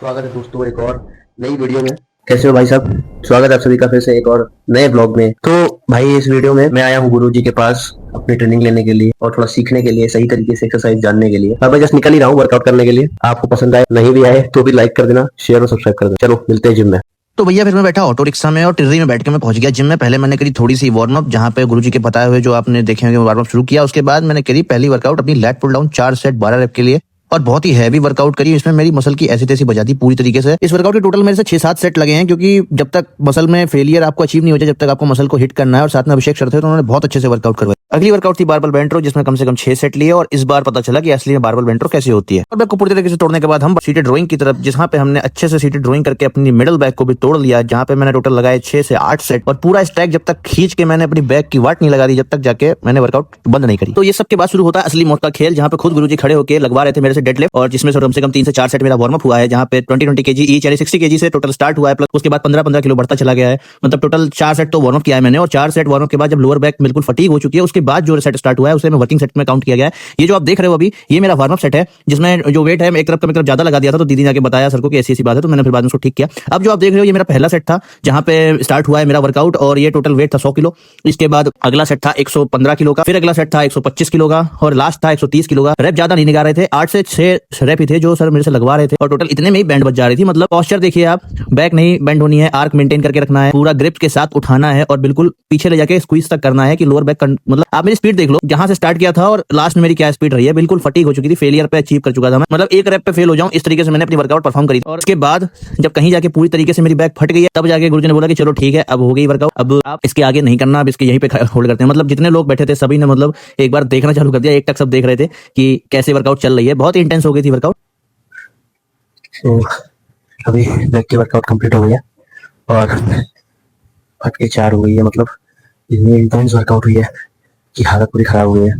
स्वागत है दोस्तों एक और नई वीडियो में। कैसे हो भाई साहब? स्वागत है आप सभी का फिर से एक और नए ब्लॉग में। तो भाई इस वीडियो में मैं आया हूँ गुरुजी के पास अपनी ट्रेनिंग लेने के लिए और थोड़ा सीखने के लिए, सही तरीके से एक्सरसाइज जानने के लिए। अब मैं जस्ट निकल ही रहा हूँ वर्कआउट करने के लिए। आपको पसंद आए नहीं भी आए तो भी लाइक कर देना, शेयर और सब्सक्राइब कर देना। चलो मिलते हैं जिम में। तो भैया फिर मैं बैठा ऑटो रिक्शा में और टिर्री में बैठ के मैं पहुंच गया जिम में। पहले मैंने करी थोड़ी सी वार्म अप, जहां पे गुरुजी के बताए हुए जो आपने देखे होंगे वार्म अप शुरू किया। उसके बाद मैंने करी पहली वर्कआउट अपनी lat pull down 4 set 12 rep के लिए, और बहुत ही हैवी वर्कआउट करी। इसमें मेरी मसल की ऐसी तैसी बजा दी पूरी तरीके से। इस वर्कआउट के टोटल मेरे से 6-7 सेट लगे हैं, क्योंकि जब तक मसल में फेलियर आपको अचीव नहीं हो जाए, जब तक आपको मसल को हिट करना है। और साथ में अभिषेक सर थे तो उन्होंने बहुत अच्छे से वर्कआउट करवाया। अगली वर्कआउट थी बारबल बेंट रो, जिसमें कम से कम 6 सेट लिए, और इस बार पता चला कि असली में बारबल बेंट रो कैसे होती है। और बैक को पूरी तरीके से तोड़ने के बाद हम सीटेड ड्राइंग की तरफ, जहां पे हमने अच्छे से सीटेड ड्राइंग करके अपनी मिडल बैक को भी तोड़ लिया, जहां पे मैंने टोटल लगाए 6 से 8 सेट। और पूरा स्ट्रैक जब तक खींच के मैंने अपनी बैक की वाट नहीं लगा दी, जब तक जाके मैंने वर्कआउट बंद नहीं करी। तो ये सब के बाद शुरू होता है असली मौत का खेल, जहां पे खुद गुरुजी खड़े होकर लगवा रहे थे मेरे से डेडलिफ्ट, और जिसमें कम से कम 3 से 4 सेट मेरा वार्म अप हुआ है, जहां पे 20 केजी ईच यानी 60 केजी से टोटल स्टार्ट हुआ है। प्लस उसके बाद 15-15 किलो बढ़ता चला गया है। मतलब टोटल 4 सेट तो वार्म अप किया है मैंने, और 4 सेट वार्म अप के बाद जब लोअर बैक बिल्कुल फटीग हो चुकी है, उसके बाद जो सेट स्टार्ट हुआ है उसे मैं वर्किंग सेट में काउंट किया गया है। ये जो आप देख रहे हो अभी, ये मेरा वार्म अप सेट है, जिसमें जो वेट है मैं एक तरफ ज्यादा लगा दिया था। तो दीदी ने आके बताया सर को कि ऐसी बात है, तो मैंने फिर बाद में उसको ठीक किया। अब जो आप देख रहे हो ये मेरा पहला सेट था, जहां पे स्टार्ट हुआ है मेरा वर्कआउट, और ये टोटल वेट था 100 किलो। इसके बाद अगला सेट था 115 किलो का, फिर अगला सेट था 125 किलो का, और लास्ट था 130 किलो का। रैप ज्यादा नहीं निकाल रहे थे, 8 से 6 रैप ही थे जो सर मेरे से लगवा रहे थे, और टोटल इतने में ही बैंड बच जा रही थी। मतलब पोस्चर देखिए आप, बैक नहीं बेंड होनी है, आर्क मेंटेन करके रखना है, पूरा ग्रिप के साथ उठाना है, और बिल्कुल पीछे ले जाके स्क्वीज तक करना है कि लोअर बैक मतलब आप मेरी स्पीड देख लो, जहां से स्टार्ट किया था और लास्ट में मेरी क्या स्पीड रही है। बिल्कुल फटीग हो चुकी थी, फेलियर पे अचीव कर चुका था मैं। मतलब एक रैप पे फेल हो जाऊं, इस तरीके से मैंने अपनी वर्कआउट परफॉर्म करी। और उसके बाद जब कहीं जाके पूरी तरीके से मेरी बैक फट गई है, तब जाके गुरुजी ने बोला कि चलो ठीक है, अब हो गई वर्कआउट, अब आप इसके आगे नहीं करना, अब इसके यहीं पे होल्ड करते हैं। मतलब जितने लोग बैठे थे सभी ने मतलब एक बार देखना चालू कर दिया, एक टक सब देख रहे थे कि कैसे वर्कआउट चल रही है। बहुत ही इंटेंस हो गई थी वर्कआउट। तो अभी बैक की वर्कआउट कंप्लीट हो गई है और फट के 4 हो गई है। मतलब इतनी इंटेंस वर्कआउट हुई है कि हालत पूरी खराब हो गई है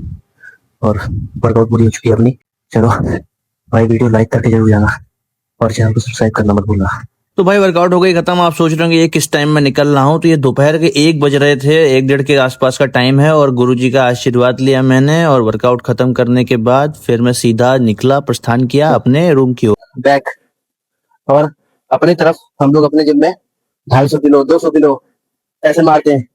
और वर्कआउट पूरी हो चुकी है अपनी। चलो भाई, वीडियो लाइक करके जरूर जाना और चैनल को सब्सक्राइब करना मत भूलना। तो भाई वर्कआउट हो गई खत्म। आप सोच रहे होंगे ये किस टाइम में निकल रहा हूँ, तो ये दोपहर के 1 बज रहे थे, 1-1:30 के आसपास का टाइम है। और गुरुजी का आशीर्वाद लिया मैंने, और वर्कआउट खत्म करने के बाद फिर मैं सीधा निकला, प्रस्थान किया अपने रूम की ओर। बैक और अपनी तरफ हम लोग अपने जिम में 250 किलो 200 किलो ऐसे मारते हैं।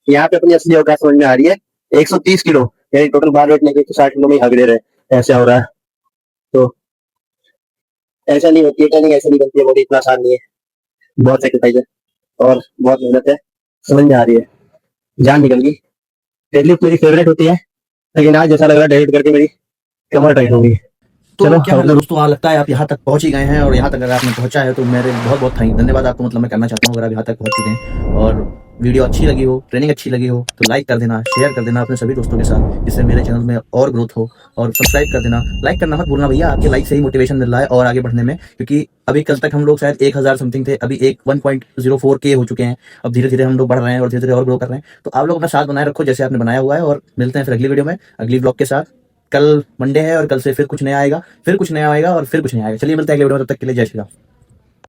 यहाँ पे अपनी असली औकात समझ में आ रही है। 130 किलो यानी टोटल बार वेट लेके 160 किलो में हगड़े रहे, ऐसे हो रहा है। तो ऐसा नहीं होती है, ट्रेनिंग ऐसे नहीं बनती है, बॉडी इतना आसान नहीं है। बहुत एक्सरसाइज है और बहुत मेहनत है, समझ में आ रही है। जान निकल गई। डेडलिफ्ट मेरी फेवरेट होती है, लेकिन आज जैसा लग रहा है डेडलिफ्ट करके मेरी कमर टाइट होगी। तो चलो क्या मतलब दोस्तों, लगता है आप यहाँ तक पहुंच ही गए हैं, और यहाँ तक अगर आपने पहुंचा है तो मेरे बहुत बहुत धन्यवाद आपको मतलब मैं करना चाहता हूँ। अगर आप यहाँ तक पहुंच चुके हैं और वीडियो अच्छी लगी हो, ट्रेनिंग अच्छी लगी हो, तो लाइक कर देना, शेयर कर देना अपने सभी दोस्तों के साथ, जिससे मेरे चैनल में और ग्रोथ हो। और सब्सक्राइब कर देना, लाइक करना मत भूलना भैया, आपके लाइक से ही मोटिवेशन मिल रहा है और आगे बढ़ने में। क्योंकि अभी कल तक हम लोग शायद 1000 समथिंग थे, अभी 1.04K हो चुके हैं। अब धीरे धीरे हम लोग बढ़ रहे हैं और धीरे धीरे और ग्रो कर रहे हैं। तो आप लोग अपना साथ बनाए रखो जैसे आपने बनाया हुआ है, और मिलते हैं फिर अगली वीडियो में अगली ब्लॉग के साथ। कल मंडे है और कल से फिर कुछ नया आएगा, फिर कुछ नया आएगा और फिर कुछ नया आएगा। चलिए मिलते हैं अगले वीडियो में, तब तक के लिए जय श्री राम।